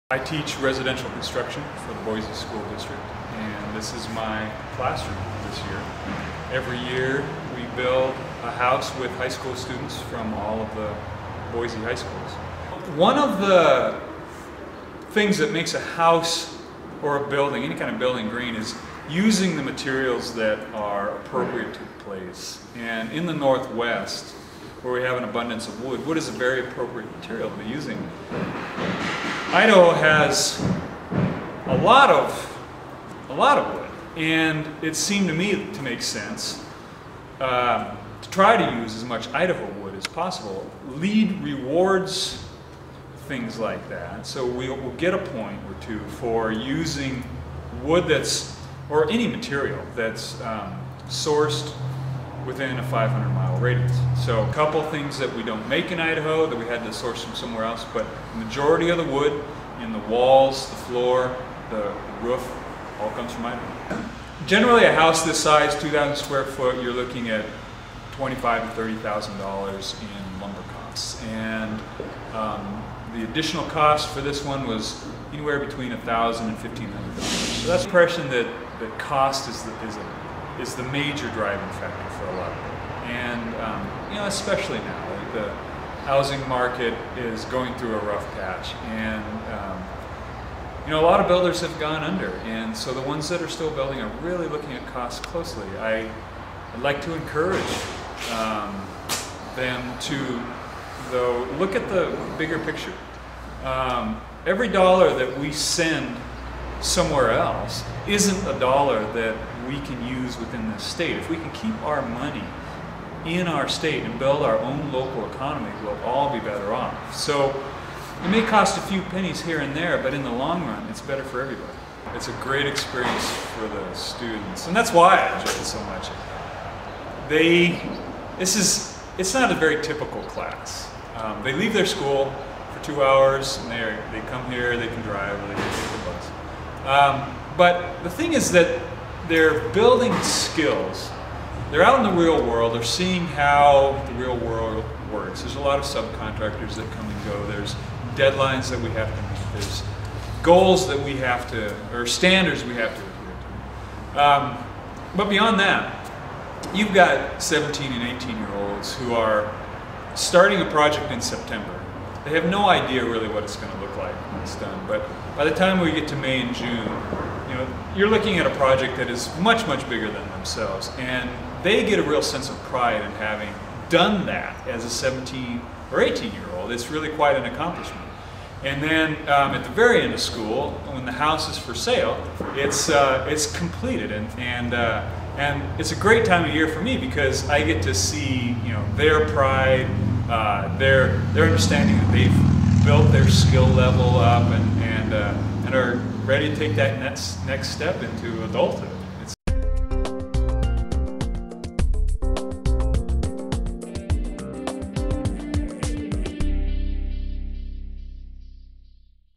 I teach residential construction for the Boise School District, and this is my classroom this year. Every year we build a house with high school students from all of the Boise high schools. One of the things that makes a house or a building, any kind of building, green is using the materials that are appropriate to the place. And in the Northwest, where we have an abundance of wood, wood is a very appropriate material to be using. Idaho has a lot of wood, and it seemed to me to make sense to try to use as much Idaho wood as possible. LEED rewards things like that, so we'll get a point or two for using wood or any material that's sourced within a 500-mile radius. So a couple things that we don't make in Idaho that we had to source from somewhere else, but the majority of the wood in the walls, the floor, the roof, all comes from Idaho. Generally a house this size, 2,000 square foot, you're looking at $25,000 to $30,000 in lumber costs. And the additional cost for this one was anywhere between $1,000 and $1,500. So that's the impression that cost is the major driving factor for a lot of it. And you know, especially now, like the housing market is going through a rough patch, and you know, a lot of builders have gone under, and so the ones that are still building are really looking at costs closely. I'd like to encourage them to, though, look at the bigger picture. Every dollar that we send somewhere else isn't a dollar that we can use within this state. If we can keep our money in our state and build our own local economy, we'll all be better off. So it may cost a few pennies here and there, but in the long run, it's better for everybody. It's a great experience for the students, and that's why I enjoy it so much. It's not a very typical class. They leave their school for 2 hours, and they come here, they can drive, or they can take the bus. But the thing is that they're building skills. They're out in the real world. They're seeing how the real world works. There's a lot of subcontractors that come and go. There's deadlines that we have to meet. There's goals that we have to, or standards we have to adhere to. But beyond that, you've got 17 and 18-year-olds who are starting a project in September. They have no idea really what it's going to look like when it's done. But by the time we get to May and June, you know, you're looking at a project that is much, much bigger than themselves. And they get a real sense of pride in having done that as a 17 or 18-year-old. It's really quite an accomplishment. And then at the very end of school, when the house is for sale, it's completed, and it's a great time of year for me because I get to see, you know, their pride, their understanding that they've built their skill level up and are ready to take that next step into adulthood.